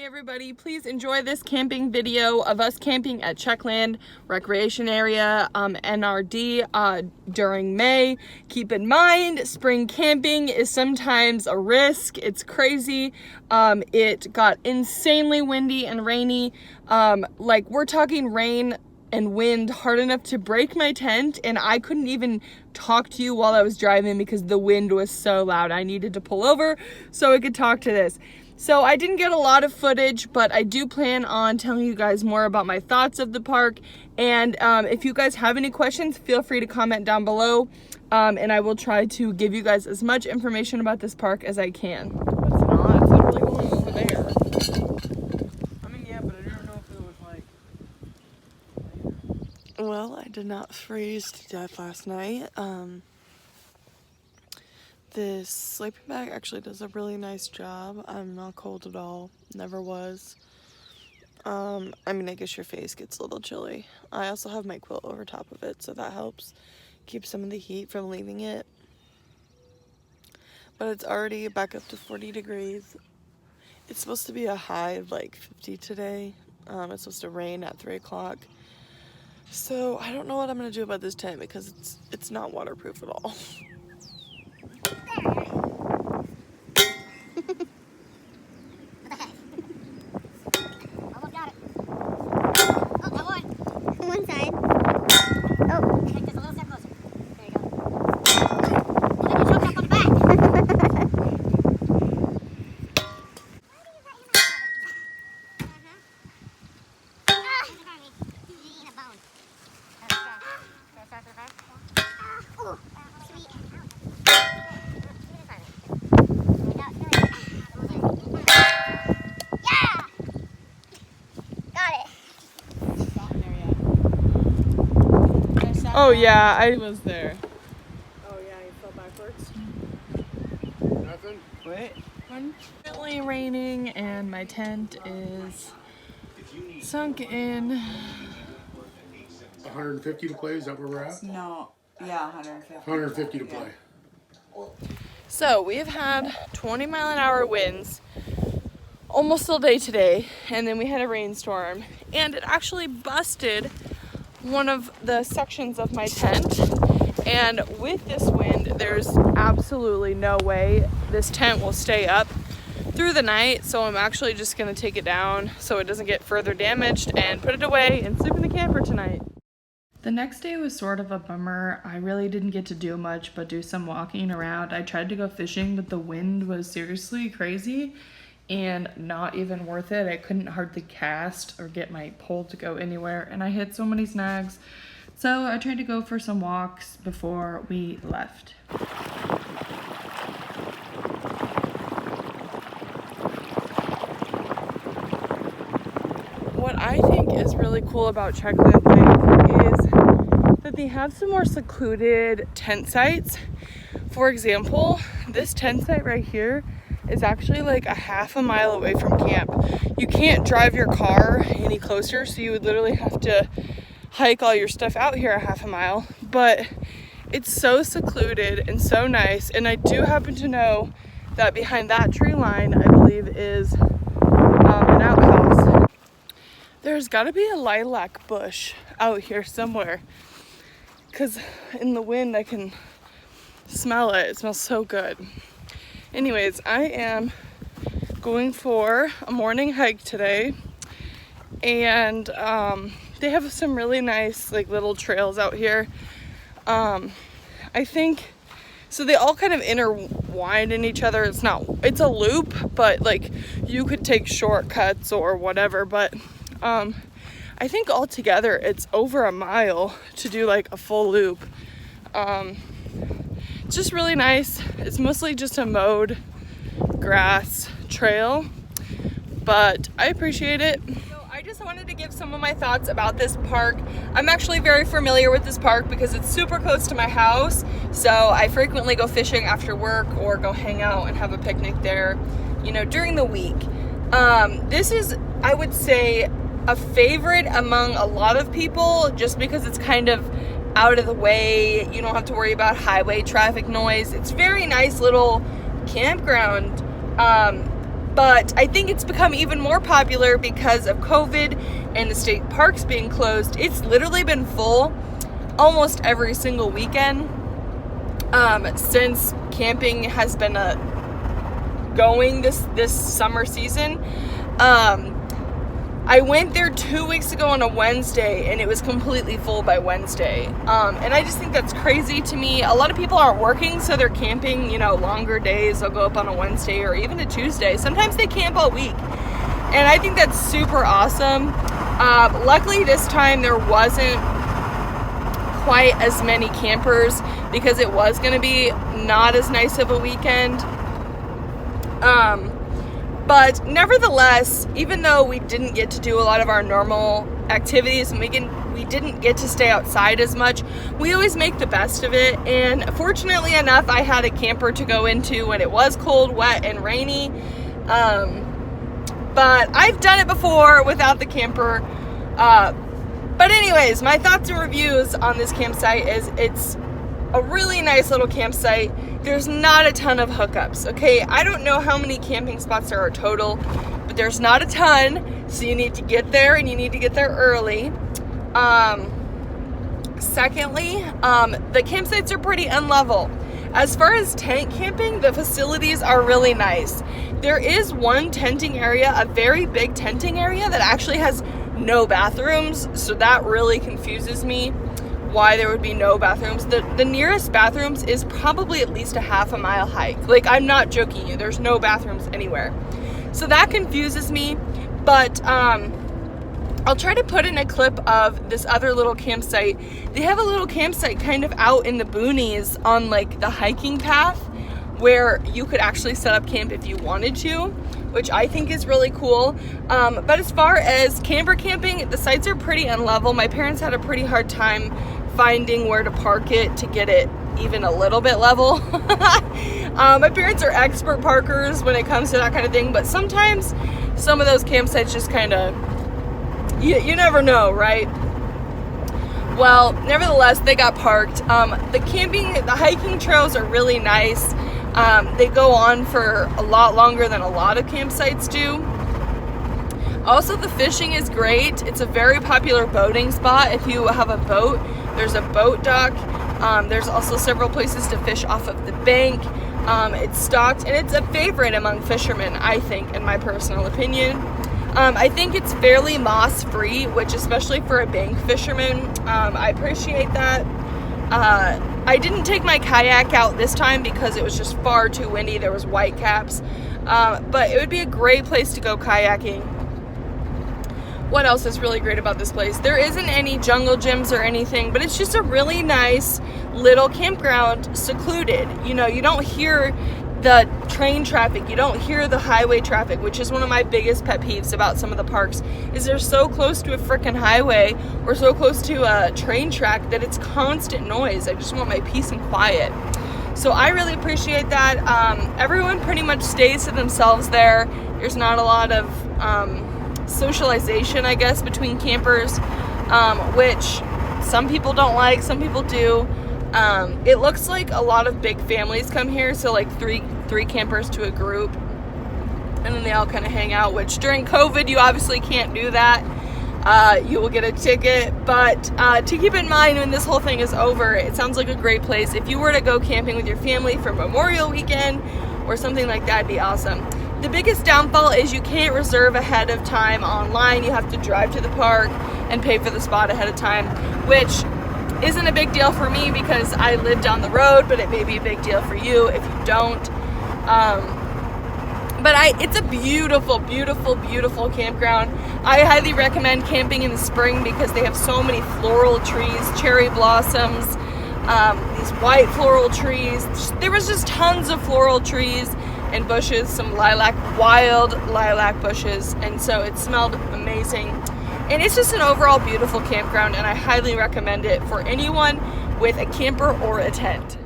Hey everybody, please enjoy this camping video of us camping at Czechland Recreation Area, NRD, during May. Keep in mind, spring camping is sometimes a risk. It's crazy. It got insanely windy and rainy. Like we're talking rain and wind hard enough to break my tent, and I couldn't even talk to you while I was driving because the wind was so loud. I needed to pull over so I could talk to this. So I didn't get a lot of footage, but I do plan on telling you guys more about my thoughts of the park. And if you guys have any questions, feel free to comment down below, and I will try to give you guys as much information about this park as I can. It's not, it's literally going over there. I mean, yeah, but I don't know if it was like... Well, I did not freeze to death last night. This sleeping bag actually does a really nice job. I'm not cold at all. Never was. I mean, I guess your face gets a little chilly. I also have my quilt over top of it, so that helps keep some of the heat from leaving it. But it's already back up to 40 degrees. It's supposed to be a high of like 50 today. It's supposed to rain at 3 o'clock. So I don't know what I'm gonna do about this tent because it's not waterproof at all. Oh yeah, I was there. Oh yeah, you fell backwards. Nothing? Wait. Currently raining and my tent is sunk in. 150 to play, is that where we're at? No, yeah, 150. 150 to play. So we've had 20-mile-an-hour winds almost all day today, and then we had a rainstorm, and it actually busted one of the sections of my tent. And with this wind, there's absolutely no way this tent will stay up through the night, so I'm actually just gonna take it down so it doesn't get further damaged and put it away and sleep in the camper tonight. The next day was sort of a bummer. I really didn't get to do much but do some walking around. I tried to go fishing, but the wind was seriously crazy and not even worth it. I couldn't hardly cast or get my pole to go anywhere, and I hit so many snags. So I tried to go for some walks before we left. What I think is really cool about Czechland is that they have some more secluded tent sites. For example, this tent site right here is actually like a half a mile away from camp. You can't drive your car any closer, so you would literally have to hike all your stuff out here a half a mile. But it's so secluded and so nice, and I do happen to know that behind that tree line, I believe, is an outhouse. There's got to be a lilac bush out here somewhere, because in the wind I can smell it. It smells so good. Anyways, I am going for a morning hike today, and they have some really nice like little trails out here. I think so they all kind of intertwine in each other. It's a loop, but like you could take shortcuts or whatever, but I think altogether it's over a mile to do like a full loop. It's just really nice. It's mostly just a mowed grass trail, but I appreciate it. So I just wanted to give some of my thoughts about this park. I'm actually very familiar with this park because it's super close to my house, so I frequently go fishing after work or go hang out and have a picnic there, you know, during the week. This is, I would say, a favorite among a lot of people just because it's kind of out of the way. You don't have to worry about highway traffic noise. It's very nice little campground. But I think it's become even more popular because of COVID and the state parks being closed. It's literally been full almost every single weekend since camping has been going this summer season. I went there 2 weeks ago on a Wednesday, and it was completely full by Wednesday. And I just think that's crazy to me. A lot of people aren't working, so they're camping, you know, longer days. They'll go up on a Wednesday or even a Tuesday. Sometimes they camp all week. And I think that's super awesome. Luckily this time there wasn't quite as many campers because it was going to be not as nice of a weekend. But nevertheless, even though we didn't get to do a lot of our normal activities and we didn't get to stay outside as much, we always make the best of it. And fortunately enough, I had a camper to go into when it was cold, wet, and rainy. But I've done it before without the camper. But anyways, my thoughts and reviews on this campsite is it's a really nice little campsite. There's not a ton of hookups, okay? I don't know how many camping spots there are total, but there's not a ton, so you need to get there, and you need to get there early. Secondly, the campsites are pretty unlevel. As far as tent camping, the facilities are really nice. There is one tenting area, a very big tenting area that actually has no bathrooms, so that really confuses me why there would be no bathrooms. The nearest bathrooms is probably at least a half a mile hike. Like, I'm not joking you, there's no bathrooms anywhere. So that confuses me, but I'll try to put in a clip of this other little campsite. They have a little campsite kind of out in the boonies on like the hiking path where you could actually set up camp if you wanted to, which I think is really cool. But as far as camper camping, the sites are pretty unlevel. My parents had a pretty hard time finding where to park it to get it even a little bit level. My parents are expert parkers when it comes to that kind of thing, but sometimes some of those campsites just kind of, you never know, right? Well, nevertheless, they got parked. The hiking trails are really nice. They go on for a lot longer than a lot of campsites do. Also, the fishing is great. It's a very popular boating spot. If you have a boat, there's a boat dock. There's also several places to fish off of the bank. It's stocked, and it's a favorite among fishermen, I think, in my personal opinion. I think it's fairly moss-free, which, especially for a bank fisherman, I appreciate that. I didn't take my kayak out this time because it was just far too windy. There was whitecaps, but it would be a great place to go kayaking. What else is really great about this place? There isn't any jungle gyms or anything, but it's just a really nice little campground, secluded. You know, you don't hear the train traffic, you don't hear the highway traffic, which is one of my biggest pet peeves about some of the parks, is they're so close to a freaking highway or so close to a train track that it's constant noise. I just want my peace and quiet. So I really appreciate that. Everyone pretty much stays to themselves there. There's not a lot of socialization, I guess, between campers, which some people don't like, some people do. It looks like a lot of big families come here, so like three campers to a group, and then they all kind of hang out, which during COVID you obviously can't do that. You will get a ticket, but to keep in mind when this whole thing is over, it sounds like a great place. If you were to go camping with your family for Memorial Weekend or something like that, it'd be awesome. The biggest downfall is you can't reserve ahead of time online. You have to drive to the park and pay for the spot ahead of time, which isn't a big deal for me because I live down the road, but it may be a big deal for you if you don't. But it's a beautiful, beautiful, beautiful campground. I highly recommend camping in the spring because they have so many floral trees, cherry blossoms, these white floral trees. There was just tons of floral trees and bushes, some wild lilac bushes, and so it smelled amazing. And it's just an overall beautiful campground, and I highly recommend it for anyone with a camper or a tent.